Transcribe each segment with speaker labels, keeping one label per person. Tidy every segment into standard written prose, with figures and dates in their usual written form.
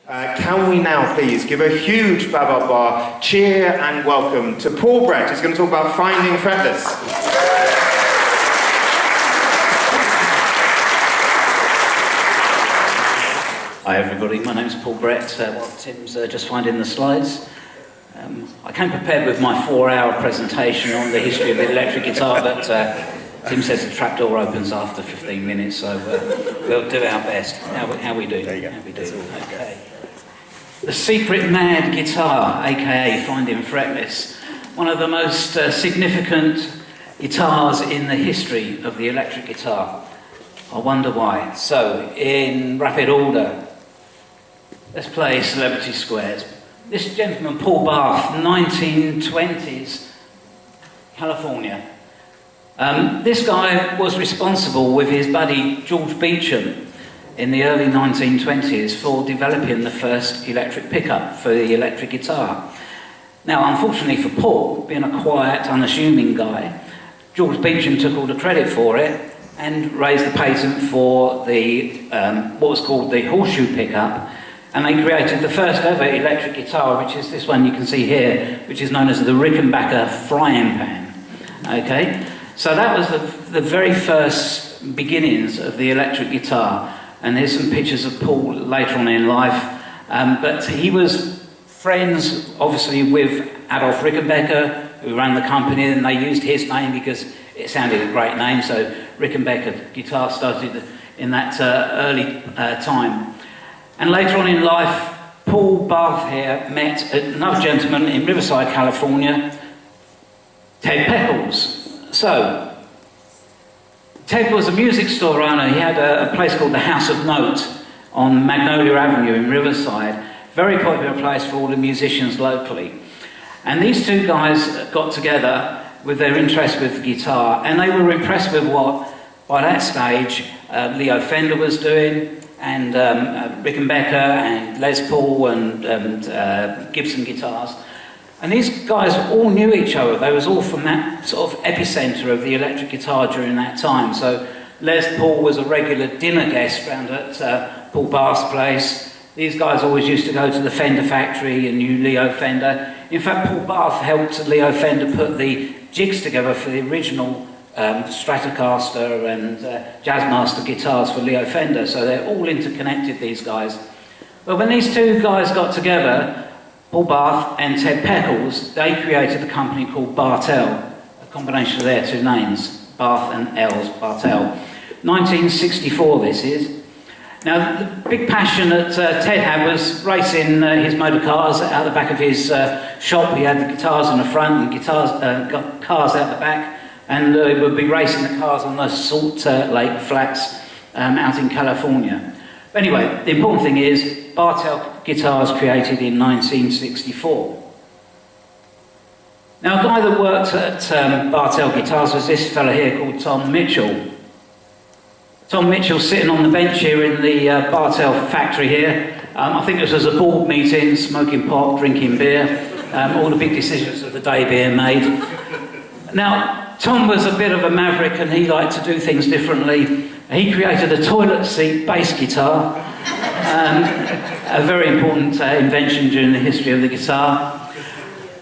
Speaker 1: Can we now please give a huge ba-ba-ba cheer and welcome to Paul Brett, who's going to talk about finding fretless.
Speaker 2: Hi everybody, my name's Paul Brett. While Tim's just finding the slides. I came prepared with my 4-hour presentation on the history of the electric guitar, but Tim says the trapdoor opens after 15 minutes, so we'll do our best. How we do?
Speaker 1: There you go.
Speaker 2: How we do? Okay. The secret mad guitar, aka Finding Fretless, one of the most significant guitars in the history of the electric guitar. I wonder why. So, in rapid order, let's play Celebrity Squares. This gentleman, Paul Barth, 1920s, California. This guy was responsible with his buddy George Beecham in the early 1920s for developing the first electric pickup for the electric guitar. Now, unfortunately for Paul, being a quiet, unassuming guy, George Beecham took all the credit for it and raised the patent for the what was called the horseshoe pickup, and they created the first ever electric guitar, which is this one you can see here, which is known as the Rickenbacker frying pan. Okay, so that was the very first beginnings of the electric guitar, and here's some pictures of Paul later on in life, but he was friends obviously with Adolf Rickenbacker, who ran the company, and they used his name because it sounded a great name, so Rickenbacker guitar started in that early time. And later on in life, Paul Barth here met another gentleman in Riverside, California, Ted Peckles. So, Ted was a music store owner. He had a place called the House of Note on Magnolia Avenue in Riverside, very popular place for all the musicians locally. And these two guys got together with their interest with the guitar, and they were impressed with what, by that stage, Leo Fender was doing, and Rickenbacker and Les Paul and Gibson guitars. And these guys all knew each other. They was all from that sort of epicenter of the electric guitar during that time. So Les Paul was a regular dinner guest round at Paul Barth's place. These guys always used to go to the Fender factory and knew Leo Fender. In fact, Paul Barth helped Leo Fender put the jigs together for the original Stratocaster and Jazzmaster guitars for Leo Fender, so they're all interconnected, these guys. But when these two guys got together, Paul Barth and Ted Peckles, they created a company called Bartel, a combination of their two names, Barth and Els, Bartel. 1964 this is. Now, the big passion that Ted had was racing his motor cars out the back of his shop. He had the guitars in the front and got cars out the back, and he would be racing the cars on the Salt Lake Flats out in California. But anyway, the important thing is Bartel guitars created in 1964. Now, a guy that worked at Bartel Guitars was this fella here called Tom Mitchell. Tom Mitchell sitting on the bench here in the Bartel factory here. I think this was a board meeting, smoking pot, drinking beer, all the big decisions of the day being made. Now, Tom was a bit of a maverick and he liked to do things differently. He created a toilet seat bass guitar, a very important invention during the history of the guitar.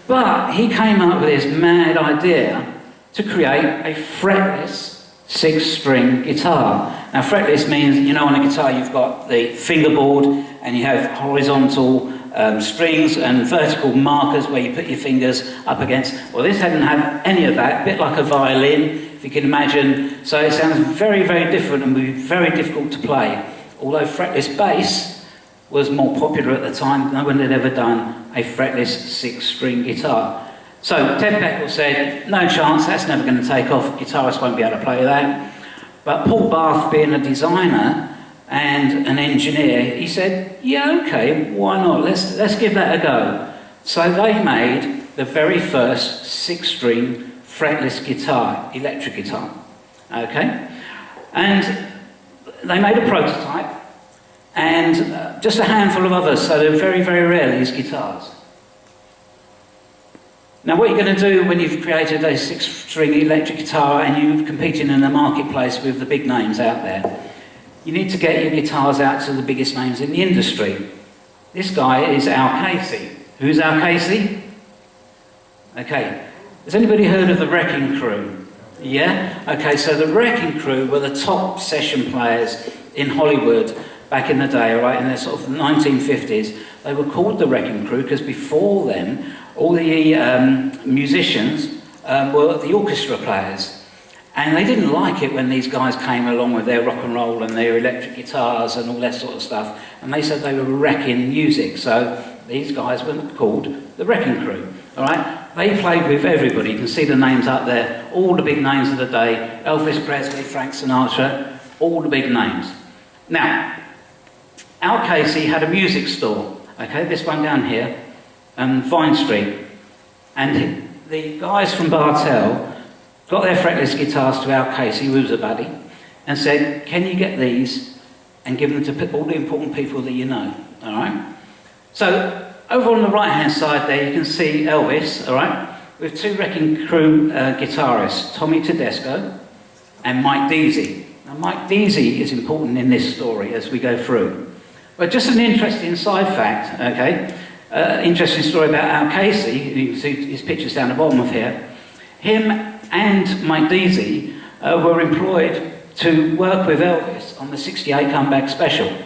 Speaker 2: But he came up with this mad idea to create a fretless 6-string guitar. Now, fretless means, you know, on a guitar you've got the fingerboard and you have horizontal strings and vertical markers where you put your fingers up against. Well, this hadn't had any of that, a bit like a violin, if you can imagine. So it sounds very, very different and would be very difficult to play. Although fretless bass was more popular at the time, no one had ever done a fretless 6-string guitar. So Ted Peckles said, no chance, that's never going to take off, guitarists won't be able to play that. But Paul Barth, being a designer and an engineer, he said, yeah, okay, why not? Let's give that a go. So they made the very first 6-string fretless guitar, electric guitar, okay? And they made a prototype and just a handful of others, so they're very, very rare, these guitars. Now, what you're going to do when you've created a 6-string electric guitar and you're competing in the marketplace with the big names out there, you need to get your guitars out to the biggest names in the industry. This guy is Al Casey. Who's Al Casey? Okay. Has anybody heard of the Wrecking Crew? Yeah? Okay, so the Wrecking Crew were the top session players in Hollywood back in the day, all right, in the sort of 1950s. They were called the Wrecking Crew because before them, all the musicians were the orchestra players. And they didn't like it when these guys came along with their rock and roll and their electric guitars and all that sort of stuff. And they said they were wrecking music. So these guys were called the Wrecking Crew. All right? They played with everybody. You can see the names up there. All the big names of the day. Elvis Presley, Frank Sinatra, all the big names. Now, Al Casey had a music store. Okay, this one down here, Vine Street. And the guys from Bartell got their fretless guitars to Al Casey, who was a buddy, and said, can you get these and give them to all the important people that you know, all right? So, over on the right-hand side there, you can see Elvis, all right, with two Wrecking Crew guitarists, Tommy Tedesco and Mike Deasy. Now, Mike Deasy is important in this story as we go through. But just an interesting side fact, okay, interesting story about Al Casey, you can see his pictures down the bottom of here. Him and Mike Deasy were employed to work with Elvis on the '68 comeback special.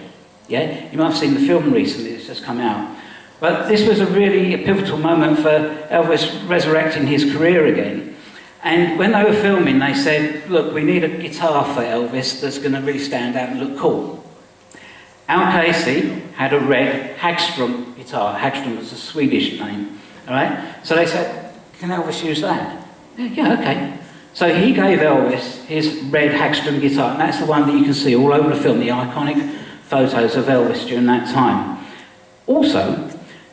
Speaker 2: Yeah, you might have seen the film recently, it's just come out. But this was a really pivotal moment for Elvis resurrecting his career again. And when they were filming, they said, look, we need a guitar for Elvis that's going to really stand out and look cool. Al Casey had a red Hagstrom guitar. Hagstrom was a Swedish name, all right? So they said, can Elvis use that? Yeah, okay. So he gave Elvis his red Hagstrom guitar, and that's the one that you can see all over the film, the iconic photos of Elvis during that time. Also,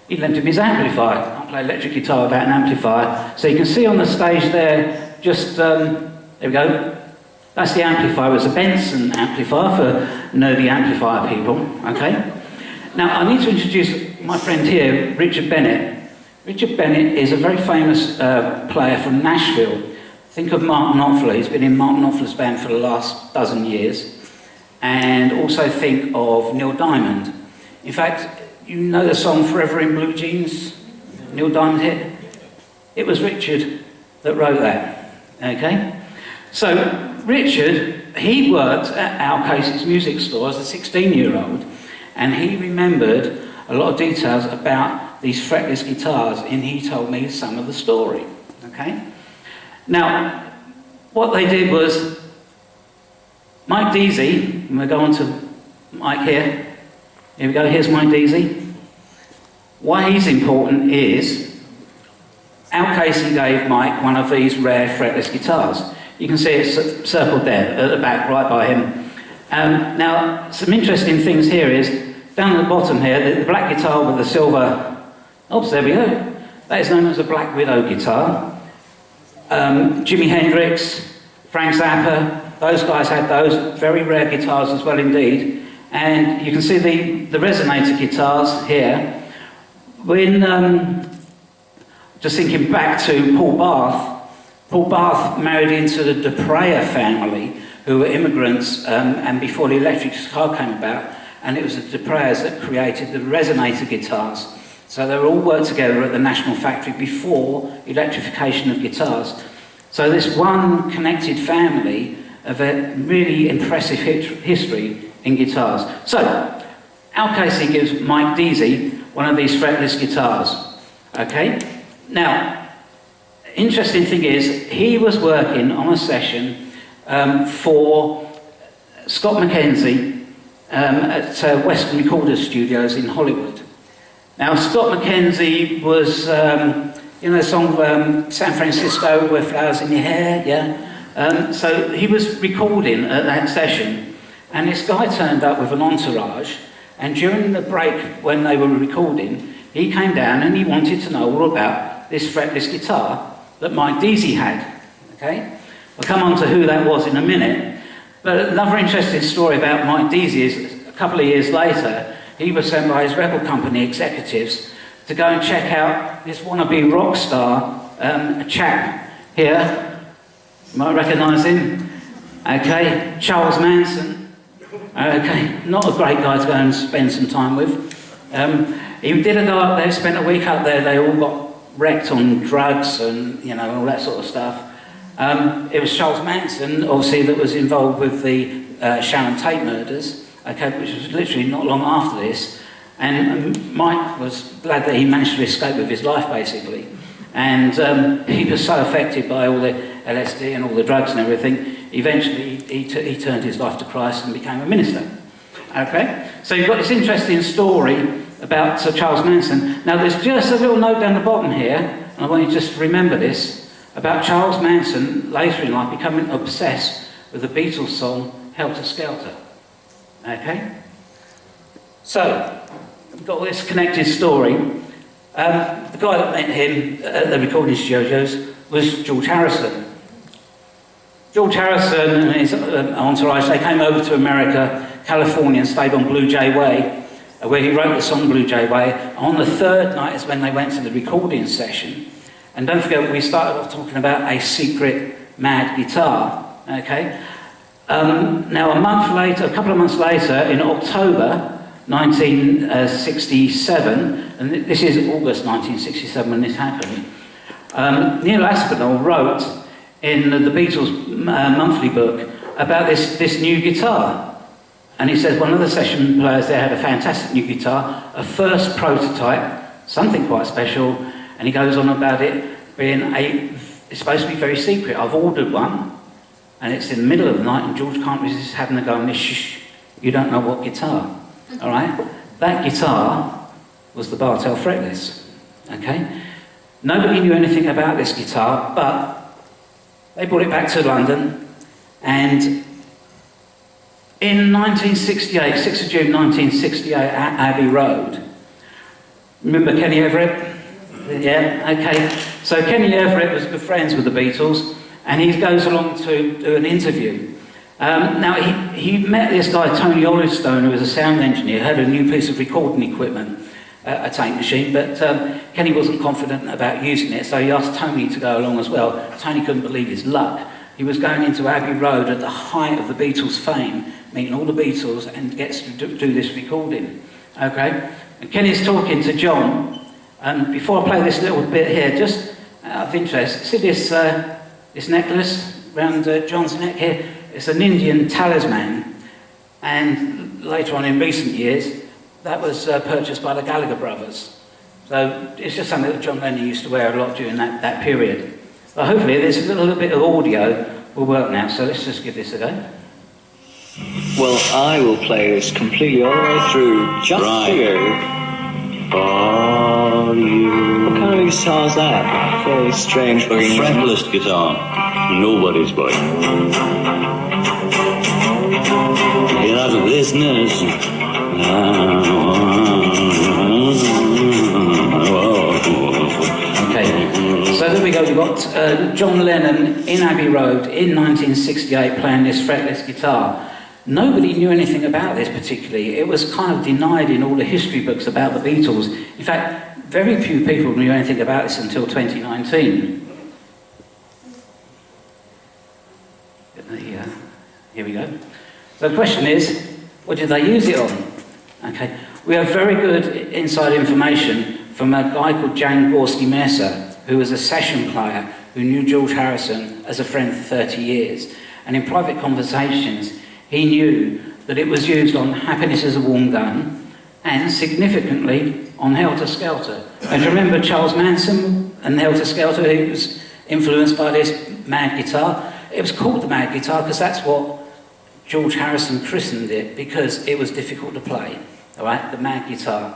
Speaker 2: he lent him his amplifier. I can't play electric guitar without an amplifier. So you can see on the stage there, just, there we go. That's the amplifier. It was a Benson amplifier for nerdy amplifier people, okay? Now, I need to introduce my friend here, Richard Bennett. Richard Bennett is a very famous player from Nashville. Think of Mark Knopfler. He's been in Mark Knopfler's band for the last dozen years. And also think of Neil Diamond. In fact, you know the song Forever in Blue Jeans? Neil Diamond hit? It was Richard that wrote that, okay? So, Richard, he worked at Al Casey's music store as a 16-year-old, and he remembered a lot of details about these fretless guitars, and he told me some of the story, okay? Now, what they did was, Mike Deasy, and we'll go on to Mike here. Here we go, here's Mike Deasy. Why he's important is, Al Casey gave Mike one of these rare fretless guitars. You can see it's circled there at the back, right by him. Now, some interesting things here is, down at the bottom here, the black guitar with the silver, oops, there we go. That is known as a Black Widow guitar. Jimi Hendrix, Frank Zappa, those guys had those, very rare guitars as well indeed. And you can see the resonator guitars here. When, just thinking back to Paul Bath married into the DePreyer family, who were immigrants, and before the electric guitar came about, and it was the DePreyers that created the resonator guitars. So they were all worked together at the National Factory before electrification of guitars. So this one connected family of a really impressive history in guitars. So, Al Casey gives Mike Deasy one of these fretless guitars, okay? Now, interesting thing is, he was working on a session for Scott McKenzie at Western Recorders Studios in Hollywood. Now, Scott McKenzie was, you know the song San Francisco, With Flowers in Your Hair, yeah? So he was recording at that session, and this guy turned up with an entourage, and during the break when they were recording, he came down and he wanted to know all about this fretless guitar that Mike Deasy had, okay? We'll come on to who that was in a minute, but another interesting story about Mike Deasy is a couple of years later, he was sent by his record company executives to go and check out this wannabe rock star, a chap here, you might recognise him, okay, Charles Manson, okay, not a great guy to go and spend some time with. He didn't go up there, spent a week up there, they all got wrecked on drugs and, you know, all that sort of stuff. It was Charles Manson, obviously, that was involved with the Sharon Tate murders, okay, which was literally not long after this. And Mike was glad that he managed to escape with his life, basically. And he was so affected by all the LSD and all the drugs and everything, eventually he turned his life to Christ and became a minister. Okay? So you've got this interesting story about Sir Charles Manson. Now there's just a little note down the bottom here, and I want you just to remember this, about Charles Manson later in life becoming obsessed with the Beatles song Helter Skelter. Okay? So, we've got this connected story. The guy that met him at the recording studios was George Harrison. George Harrison and his entourage, they came over to America, California, and stayed on Blue Jay Way, where he wrote the song Blue Jay Way. On the third night is when they went to the recording session. And don't forget, we started off talking about a secret mad guitar, okay? Now a couple of months later, in October 1967, and this is August 1967 when this happened, Neil Aspinall wrote in the Beatles monthly book about this new guitar. And he said one of the session players there had a fantastic new guitar, a first prototype, something quite special, and he goes on about it being it's supposed to be very secret. I've ordered one, and it's in the middle of the night, and George can't resist having a go, and shh, you don't know what guitar. All right? That guitar was the Bartel fretless. Okay? Nobody knew anything about this guitar, but they brought it back to London, and in 1968, 6th of June 1968, at Abbey Road. Remember Kenny Everett? Yeah, okay. So Kenny Everett was good friends with the Beatles, and he goes along to do an interview. Now, he met this guy, Tony Olivestone, who was a sound engineer, had a new piece of recording equipment, a tape machine, but Kenny wasn't confident about using it, so he asked Tony to go along as well. Tony couldn't believe his luck. He was going into Abbey Road at the height of the Beatles' fame, meeting all the Beatles, and gets to do this recording. Okay? And Kenny's talking to John, and before I play this little bit here, just out of interest, see this necklace around John's neck here? It's an Indian talisman, and later on in recent years, that was purchased by the Gallagher brothers. So it's just something that John Lennon used to wear a lot during that period. But hopefully this little bit of audio will work now, so let's just give this a go.
Speaker 3: Well, I will play this completely all the way through, just for you. For you. What kind of guitar is that? Very strange looking.
Speaker 4: Fretless guitar. Nobody's boy. Get out of business.
Speaker 2: Okay, so there we go. We've got John Lennon in Abbey Road in 1968 playing this fretless guitar. Nobody knew anything about this particularly. It was kind of denied in all the history books about the Beatles. In fact, very few people knew anything about this until 2019. Here we go. So the question is, what did they use it on? Okay, we have very good inside information from a guy called Jan Gorski-Mercer, who was a session player who knew George Harrison as a friend for 30 years. And in private conversations, he knew that it was used on Happiness is a Warm Gun and, significantly, on Helter Skelter. And remember Charles Manson and Helter Skelter, he was influenced by this mad guitar. It was called the mad guitar because that's what George Harrison christened it, because it was difficult to play, all right, the mad guitar,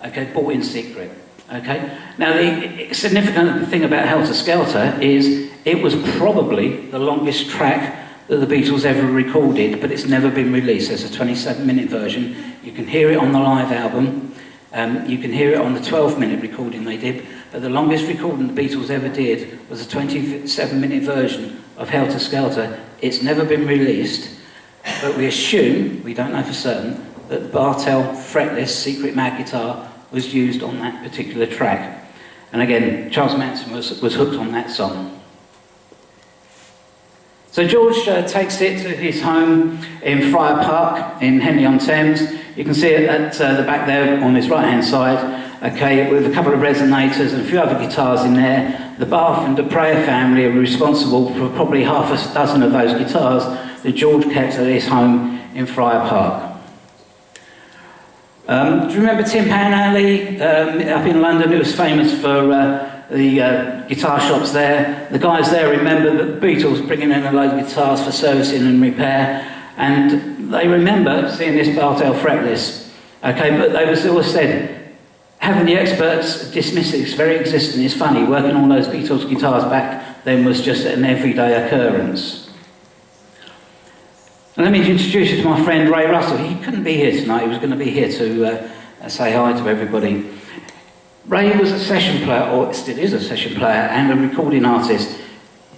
Speaker 2: okay, bought in secret, okay. Now the significant thing about Helter Skelter is it was probably the longest track that the Beatles ever recorded, but it's never been released. There's a 27-minute version. You can hear it on the live album. You can hear it on the 12-minute recording they did, but the longest recording the Beatles ever did was a 27-minute version of Helter Skelter. It's never been released, but we assume, we don't know for certain, that the Bartel fretless secret mad guitar was used on that particular track. And again, Charles Manson was hooked on that song. So George takes it to his home in Friar Park in Henley-on-Thames. You can see it at the back there on his right-hand side, okay, with a couple of resonators and a few other guitars in there. The Bath and Deprayer family are responsible for probably half a dozen of those guitars that George kept at his home in Friar Park. Do you remember Tin Pan Alley up in London? It was famous for the guitar shops there. The guys there remember the Beatles bringing in a load of guitars for servicing and repair, and they remember seeing this Bartel fretless. Okay, but they always said, having the experts dismiss its very existence is funny. Working on those Beatles guitars back then was just an everyday occurrence. And let me introduce you to my friend Ray Russell. He couldn't be here tonight. He was going to be here to say hi to everybody. Ray was a session player, or still is a session player, and a recording artist.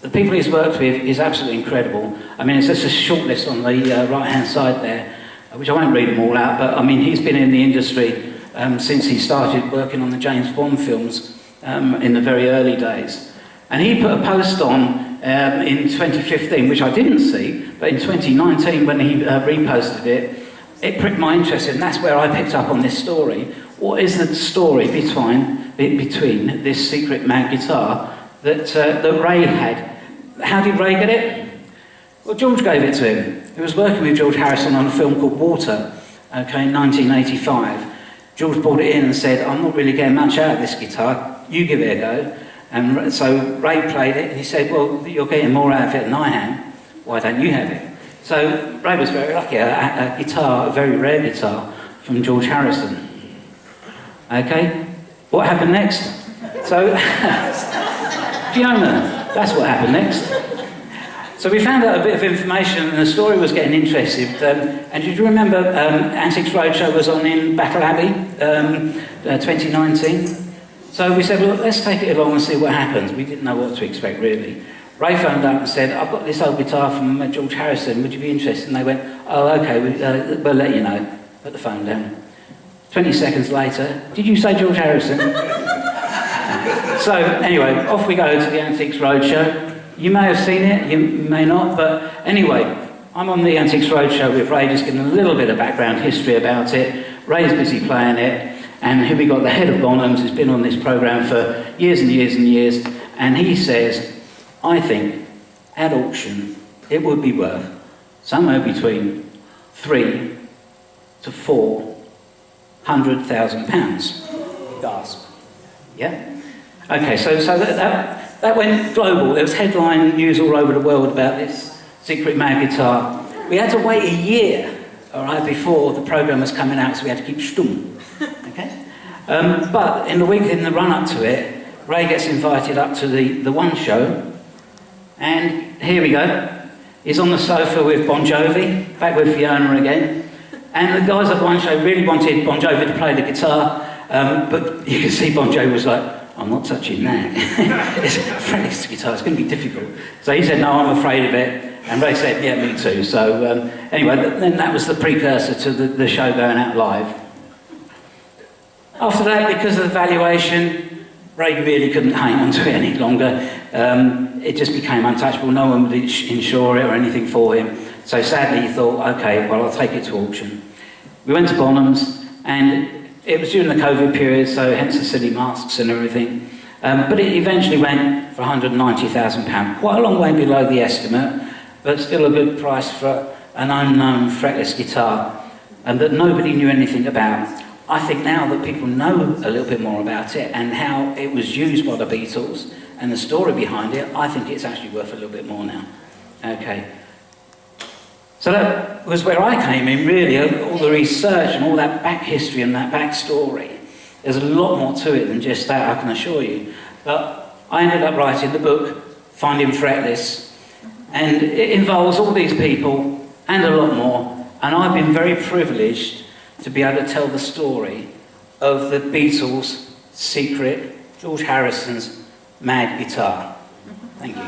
Speaker 2: The people he's worked with is absolutely incredible. I mean, it's just a short list on the right-hand side there, which I won't read them all out, but I mean, he's been in the industry since he started working on the James Bond films in the very early days. And he put a post on in 2015, which I didn't see, but in 2019 when he reposted it, it pricked my interest, and that's where I picked up on this story. What is the story between this secret mag guitar that Ray had? How did Ray get it? Well, George gave it to him. He was working with George Harrison on a film called Water, okay, in 1985. George brought it in and said, I'm not really getting much out of this guitar, you give it a go. And so Ray played it, and he said, well, you're getting more out of it than I am, why don't you have it? So Ray was very lucky, a guitar, a very rare guitar from George Harrison. Okay, what happened next? So, Fiona, that's what happened next. So we found out a bit of information, and the story was getting interesting. And did you remember Antiques Roadshow was on in Battle Abbey, 2019? So we said, well, let's take it along and see what happens. We didn't know what to expect, really. Ray phoned up and said, I've got this old guitar from George Harrison, would you be interested? And they went, oh, okay, we'll let you know. Put the phone down. 20 seconds later, did you say George Harrison? So anyway, off we go to the Antiques Roadshow. You may have seen it, you may not, but anyway, I'm on the Antiques Roadshow with Ray, just giving a little bit of background history about it. Ray's busy playing it, and here we got the head of Bonhams, who's been on this programme for years and years and years, and he says, I think, at auction, it would be worth somewhere between £300,000 to £400,000. Gasp. Yeah? Okay, so that went global. There was headline news all over the world about this secret mag guitar. We had to wait a year, all right, before the programme was coming out, so we had to keep stum. Okay? But in the week in the run-up to it, Ray gets invited up to the One show, and here we go. He's on the sofa with Bon Jovi, back with Fiona again. And the guys at One show really wanted Bon Jovi to play the guitar, but you can see Bon Jovi was like, I'm not touching that. It's a fretless guitar, it's going to be difficult. So he said, no, I'm afraid of it. And Ray said, yeah, me too. So anyway, then that was the precursor to the show going out live. After that, because of the valuation, Ray really couldn't hang on to it any longer. It just became untouchable. No one would insure it or anything for him. So sadly, he thought, okay, well, I'll take it to auction. We went to Bonhams, and it was during the COVID period, so hence the silly masks and everything. But it eventually went for £190,000. Quite a long way below the estimate, but still a good price for an unknown fretless guitar, and that nobody knew anything about. I think now that people know a little bit more about it and how it was used by the Beatles and the story behind it, I think it's actually worth a little bit more now. Okay. So that was where I came in, really, all the research and all that back history and that back story. There's a lot more to it than just that, I can assure you. But I ended up writing the book, Finding Fretless, and it involves all these people and a lot more, and I've been very privileged to be able to tell the story of the Beatles' secret, George Harrison's mad guitar. Thank you.